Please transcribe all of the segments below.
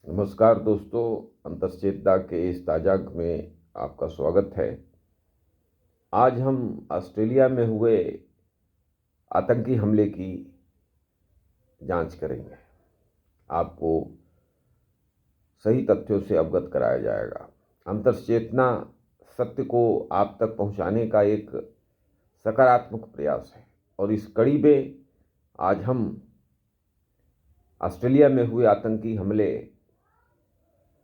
नमस्कार दोस्तों, अंतश्चेतना के इस ताजा अंक में आपका स्वागत है। आज हम ऑस्ट्रेलिया में हुए आतंकी हमले की जांच करेंगे। आपको सही तथ्यों से अवगत कराया जाएगा। अंतश्चेतना सत्य को आप तक पहुंचाने का एक सकारात्मक प्रयास है और इस कड़ी में आज हम ऑस्ट्रेलिया में हुए आतंकी हमले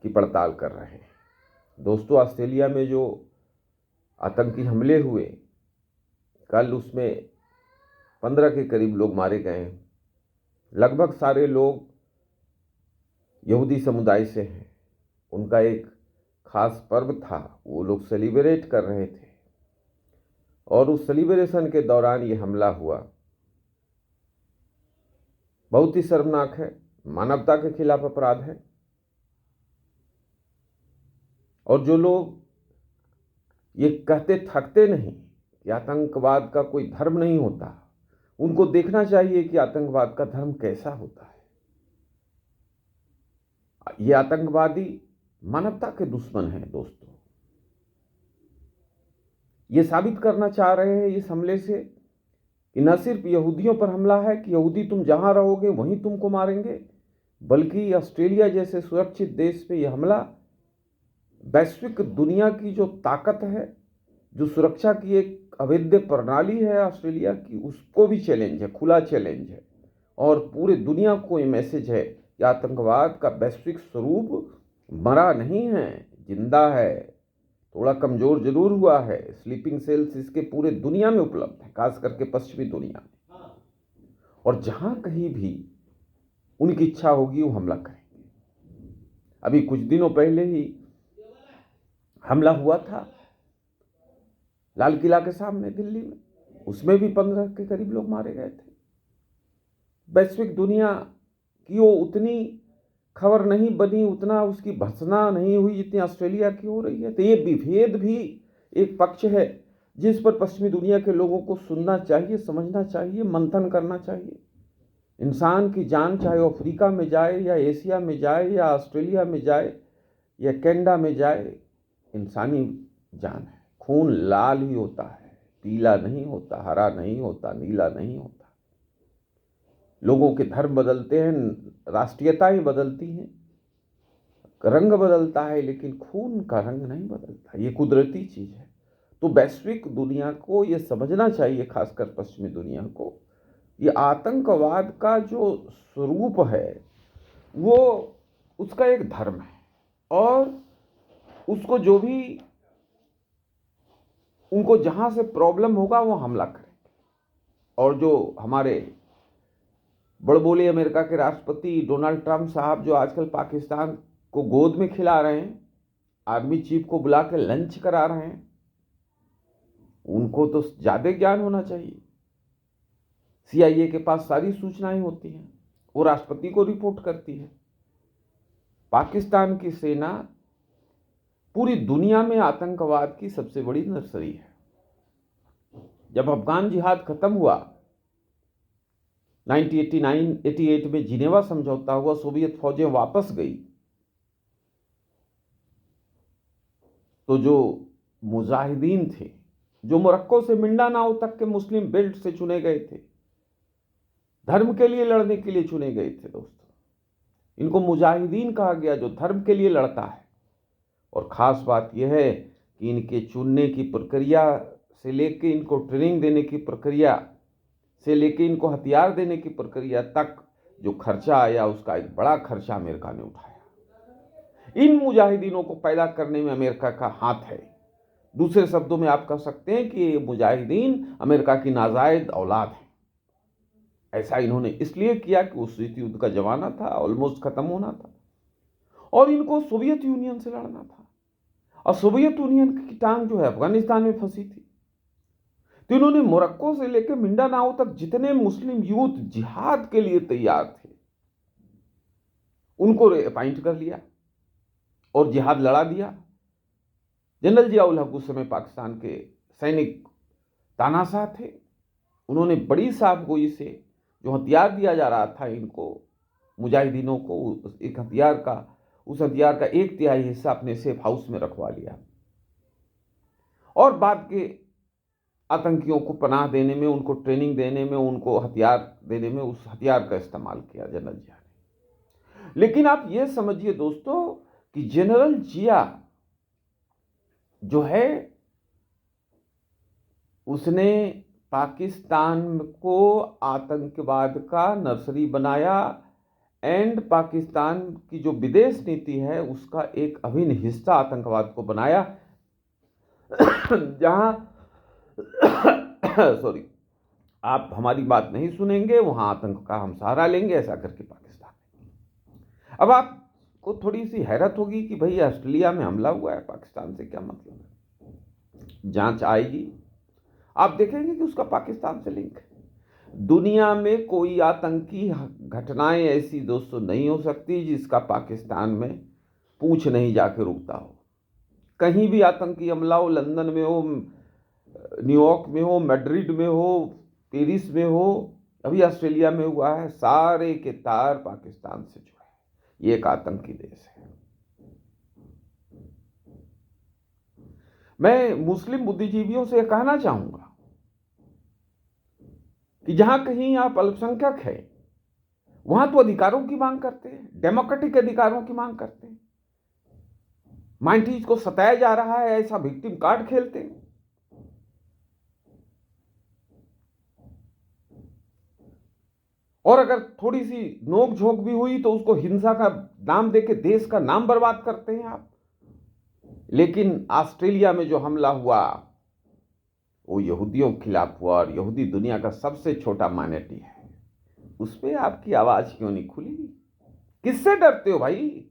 की पड़ताल कर रहे हैं। दोस्तों, ऑस्ट्रेलिया में जो आतंकी हमले हुए कल, उसमें 15 के करीब लोग मारे गए हैं। लगभग सारे लोग यहूदी समुदाय से हैं। उनका एक खास पर्व था, वो लोग सेलिब्रेट कर रहे थे और उस सेलिब्रेशन के दौरान ये हमला हुआ। बहुत ही शर्मनाक है, मानवता के खिलाफ अपराध है। और जो लोग ये कहते थकते नहीं कि आतंकवाद का कोई धर्म नहीं होता, उनको देखना चाहिए कि आतंकवाद का धर्म कैसा होता है। ये आतंकवादी मानवता के दुश्मन हैं दोस्तों। ये साबित करना चाह रहे हैं इस हमले से कि न सिर्फ यहूदियों पर हमला है कि यहूदी तुम जहां रहोगे वहीं तुमको मारेंगे, बल्कि ऑस्ट्रेलिया जैसे सुरक्षित देश पे यह हमला वैश्विक दुनिया की जो ताकत है, जो सुरक्षा की एक अभेद्य प्रणाली है ऑस्ट्रेलिया की, उसको भी चैलेंज है, खुला चैलेंज है। और पूरे दुनिया को ये मैसेज है कि आतंकवाद का वैश्विक स्वरूप मरा नहीं है, जिंदा है। थोड़ा कमजोर जरूर हुआ है। स्लीपिंग सेल्स इसके पूरे दुनिया में उपलब्ध है, खास करके पश्चिमी दुनिया में। और जहां कहीं भी उनकी इच्छा होगी वो हमला करेंगे। अभी कुछ दिनों पहले ही हमला हुआ था लाल किला के सामने दिल्ली में, उसमें भी 15 के करीब लोग मारे गए थे। वैश्विक दुनिया की वो उतनी खबर नहीं बनी, उतना उसकी भर्त्सना नहीं हुई जितनी ऑस्ट्रेलिया की हो रही है। तो ये विभेद भी एक पक्ष है जिस पर पश्चिमी दुनिया के लोगों को सुनना चाहिए, समझना चाहिए, मंथन करना चाहिए। इंसान की जान चाहे वो अफ्रीका में जाए या एशिया में जाए या ऑस्ट्रेलिया में जाए या कनाडा में जाए, इंसानी जान है। खून लाल ही होता है, पीला नहीं होता, हरा नहीं होता, नीला नहीं होता। लोगों के धर्म बदलते हैं, राष्ट्रीयताएं बदलती हैं, रंग बदलता है, लेकिन खून का रंग नहीं बदलता। ये कुदरती चीज है। तो वैश्विक दुनिया को ये समझना चाहिए, खासकर पश्चिमी दुनिया को, ये आतंकवाद का जो स्वरूप है वो उसका एक धर्म है और उसको जो भी उनको जहां से प्रॉब्लम होगा वो हमला करेंगे। और जो हमारे बड़बोले अमेरिका के राष्ट्रपति डोनाल्ड ट्रंप साहब जो आजकल पाकिस्तान को गोद में खिला रहे हैं, आर्मी चीफ को बुला के लंच करा रहे हैं, उनको तो ज्यादा ज्ञान होना चाहिए। सीआईए के पास सारी सूचनाएं होती हैं, वो राष्ट्रपति को रिपोर्ट करती है। पाकिस्तान की सेना पूरी दुनिया में आतंकवाद की सबसे बड़ी नर्सरी है। जब अफगान जिहाद खत्म हुआ 1988 में, जिनेवा समझौता हुआ, सोवियत फौजें वापस गई, तो जो मुजाहिदीन थे, जो मोरक्को से मिंडानाओ तक के मुस्लिम बेल्ट से चुने गए थे, धर्म के लिए लड़ने के लिए चुने गए थे दोस्तों, इनको मुजाहिदीन कहा गया, जो धर्म के लिए लड़ता है। और खास बात यह है कि इनके चुनने की प्रक्रिया से लेके इनको ट्रेनिंग देने की प्रक्रिया से लेके इनको हथियार देने की प्रक्रिया तक जो खर्चा आया, उसका एक बड़ा खर्चा अमेरिका ने उठाया। इन मुजाहिदीनों को पैदा करने में अमेरिका का हाथ है। दूसरे शब्दों में आप कह सकते हैं कि ये मुजाहिदीन अमेरिका की नाजायज औलाद है। ऐसा इन्होंने इसलिए किया कि उस शीत युद्ध का जमाना था, ऑलमोस्ट खत्म होना था और इनको सोवियत यूनियन से लड़ना था। और सोवियत यूनियन की टांग जो है अफगानिस्तान में फंसी थी। तो इन्होंने मोरक्को से लेकर मिंडानाओ तक जितने मुस्लिम यूथ जिहाद के लिए तैयार थे, उनको अपॉइंट कर लिया और जिहाद लड़ा दिया। जनरल जियाउल हक उस समय पाकिस्तान के सैनिक तानाशाह थे। उन्होंने बड़ी साफगोई से जो हथियार दिया जा रहा था इनको, मुजाहिदीनों को, एक हथियार का उस हथियार का 1/3 हिस्सा अपने सेफ हाउस में रखवा लिया और बाद के आतंकियों को पनाह देने में, उनको ट्रेनिंग देने में, उनको हथियार देने में उस हथियार का इस्तेमाल किया जनरल जिया ने। लेकिन आप ये समझिए दोस्तों कि जनरल जिया जो है उसने पाकिस्तान को आतंकवाद का नर्सरी बनाया एंड पाकिस्तान की जो विदेश नीति है उसका एक अभिन्न हिस्सा आतंकवाद को बनाया जहां सॉरी आप हमारी बात नहीं सुनेंगे वहां आतंक का हम सहारा लेंगे, ऐसा करके पाकिस्तान। अब आपको थोड़ी सी हैरत होगी कि भाई ऑस्ट्रेलिया में हमला हुआ है, पाकिस्तान से क्या मतलब है। जांच आएगी, आप देखेंगे कि उसका पाकिस्तान से लिंक है। दुनिया में कोई आतंकी घटनाएं ऐसी दोस्तों नहीं हो सकती जिसका पाकिस्तान में पूछ नहीं जाके रुकता हो। कहीं भी आतंकी हमला हो, लंदन में हो, न्यूयॉर्क में हो, मैड्रिड में हो, पेरिस में हो, अभी ऑस्ट्रेलिया में हुआ है, सारे के तार पाकिस्तान से जुड़े हैं। ये एक आतंकी देश है। मैं मुस्लिम बुद्धिजीवियों से कहना चाहूंगा कि जहां कहीं आप अल्पसंख्यक हैं वहां तो अधिकारों की मांग करते हैं, डेमोक्रेटिक अधिकारों की मांग करते हैं। माइनॉरिटीज को सताया जा रहा है ऐसा विक्टिम कार्ड खेलते हैं। और अगर थोड़ी सी नोक झोंक भी हुई तो उसको हिंसा का नाम देके देश का नाम बर्बाद करते हैं आप। लेकिन ऑस्ट्रेलिया में जो हमला हुआ वो यहूदियों के खिलाफ हुआ और यहूदी दुनिया का सबसे छोटा माइनॉरिटी है, उस पर आपकी आवाज क्यों नहीं खुली? किससे डरते हो भाई?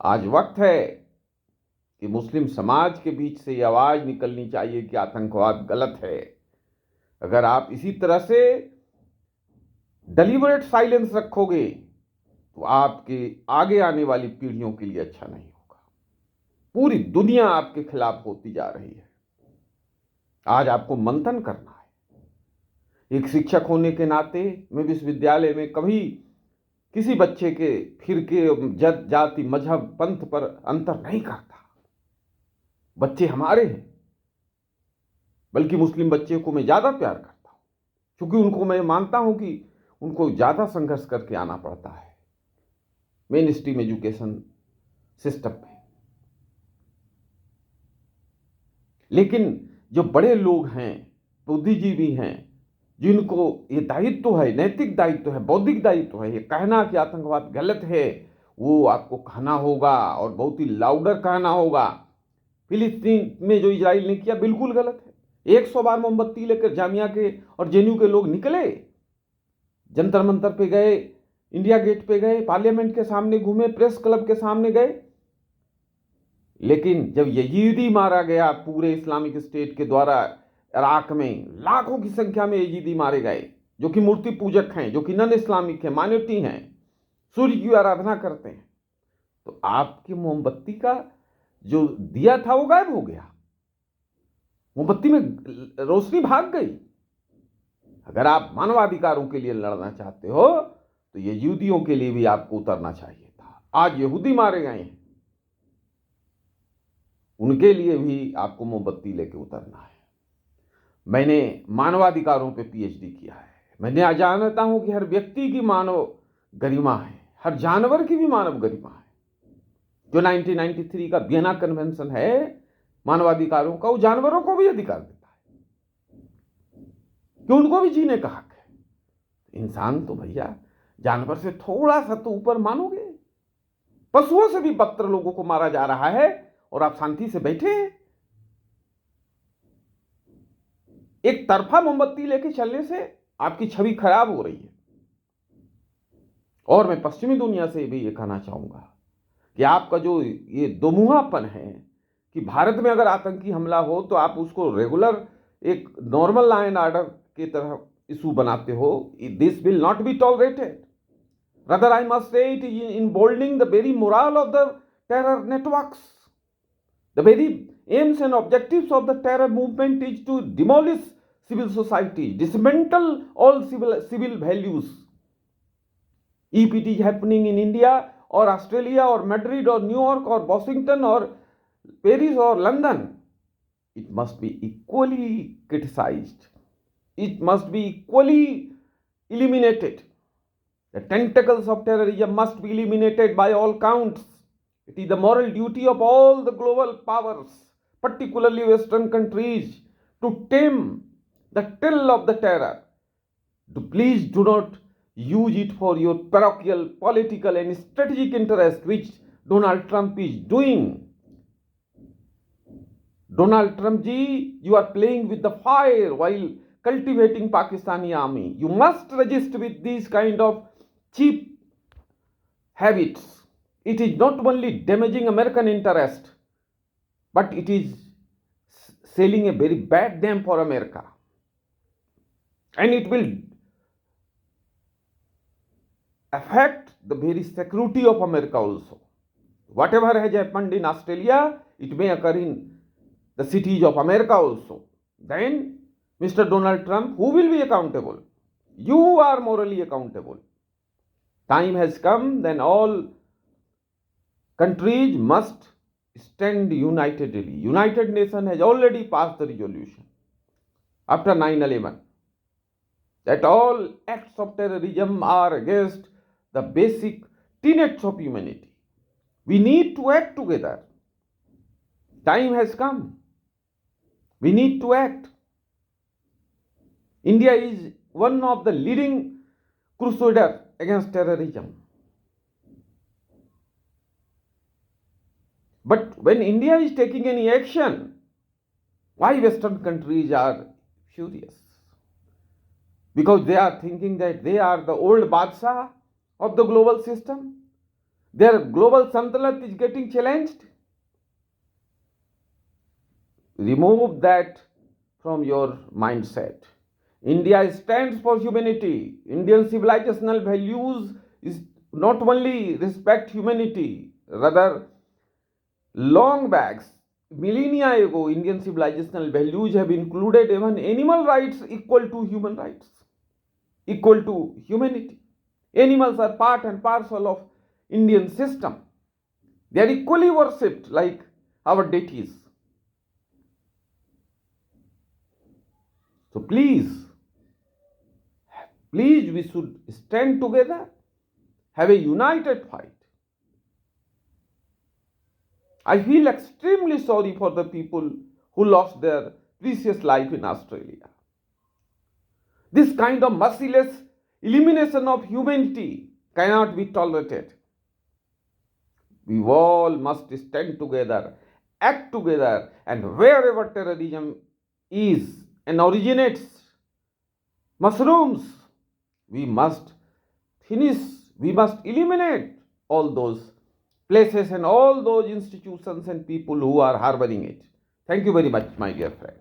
आज वक्त है कि मुस्लिम समाज के बीच से ये आवाज निकलनी चाहिए कि आतंकवाद गलत है। अगर आप इसी तरह से डेलिबरेट साइलेंस रखोगे तो आपके आगे आने वाली पीढ़ियों के लिए अच्छा नहीं होगा। पूरी दुनिया आपके खिलाफ होती जा रही है। आज आपको मंथन करना है। एक शिक्षक होने के नाते मैं विश्वविद्यालय में कभी किसी बच्चे के फिरके, जाति, मजहब, पंथ पर अंतर नहीं करता। बच्चे हमारे हैं, बल्कि मुस्लिम बच्चे को मैं ज्यादा प्यार करता हूं क्योंकि उनको मैं मानता हूं कि उनको ज्यादा संघर्ष करके आना पड़ता है मेन स्ट्रीम एजुकेशन सिस्टम में। लेकिन जो बड़े लोग हैं, बुद्धिजीवी हैं, जिनको ये दायित्व है, नैतिक दायित्व है, बौद्धिक दायित्व है, ये कहना कि आतंकवाद गलत है, वो आपको कहना होगा और बहुत ही लाउडर कहना होगा। फिलिस्तीन में जो इजराइल ने किया बिल्कुल गलत है। 100 बार मोमबत्ती लेकर जामिया के और जेएनयू के लोग निकले, जंतर मंतर पे गए, इंडिया गेट पे गए, पार्लियामेंट के सामने घूमे, प्रेस क्लब के सामने गए। लेकिन जब यजीदी मारा गया पूरे इस्लामिक स्टेट के द्वारा इराक में, लाखों की संख्या में यजीदी मारे गए जो कि मूर्ति पूजक हैं, जो कि नन इस्लामिक हैं, माइनॉरिटी हैं, सूर्य की आराधना करते हैं, तो आपकी मोमबत्ती का जो दिया था वो गायब हो गया, मोमबत्ती में रोशनी भाग गई। अगर आप मानवाधिकारों के लिए लड़ना चाहते हो तो यहूदियों के लिए भी आपको उतरना चाहिए था। आज यहूदी मारे गए हैं, उनके लिए भी आपको मोमबत्ती लेके उतरना है। मैंने मानवाधिकारों पे पीएचडी किया है। मैंने जानता हूं कि हर व्यक्ति की मानव गरिमा है, हर जानवर की भी मानव गरिमा है। जो 1993 का वियना कन्वेंशन है मानवाधिकारों का, वो जानवरों को भी अधिकार देता है कि उनको भी जीने का हक है। इंसान तो भैया जानवर से थोड़ा सा तो ऊपर मानोगे। पशुओं से भी बदतर लोगों को मारा जा रहा है और आप शांति से बैठे हैं। एक तरफा मोमबत्ती लेके चलने से आपकी छवि खराब हो रही है। और मैं पश्चिमी दुनिया से भी ये कहना चाहूंगा कि आपका जो ये दोमुहापन है कि भारत में अगर आतंकी हमला हो तो आप उसको रेगुलर एक नॉर्मल लॉ एंड ऑर्डर की तरह इशू बनाते हो। This will not be tolerated. Rather, I must say it is emboldening the very morale of the terror networks. The very aims and objectives of the terror movement is to demolish civil society, dismantle all civil values. If it is happening in India और Australia और Madrid और New York और Washington और Paris और London, it must be equally criticized. It must be equally eliminated. The tentacles of terrorism must be eliminated by all counts. It is the moral duty of all the global powers, particularly Western countries, to tame the till of the terror. Please do not use it for your parochial, political, and strategic interest, which Donald Trump is doing. Donald Trump ji, you are playing with the fire while cultivating Pakistani army. You must resist with these kind of cheap habits. It is not only damaging American interest, but it is selling a very bad name for America. And it will affect the very security of America also. Whatever has happened in Australia, it may occur in the cities of America also. Then, Mr. Donald Trump, who will be accountable? You are morally accountable. Time has come, then all countries must stand unitedly. United Nations has already passed the resolution after 9/11 that all acts of terrorism are against the basic tenets of humanity. We need to act together. Time has come. We need to act. India is one of the leading crusaders against terrorism. But when India is taking any action, why Western countries are furious? Because they are thinking that they are the old Badshah of the global system. Their global Santanat is getting challenged. Remove that from your mindset. India stands for humanity. Indian civilizational values is not only respect humanity, rather long back, millennia ago, Indian civilizational values have included even animal rights equal to human rights, equal to humanity. Animals are part and parcel of Indian system. They are equally worshipped like our deities. So please, we should stand together, have a united fight. I feel extremely sorry for the people who lost their precious life in Australia. This kind of merciless elimination of humanity cannot be tolerated. We all must stand together, act together, and wherever terrorism is and originates, mushrooms, we must finish, we must eliminate all those places and all those institutions and people who are harboring it. Thank you very much, my dear friend.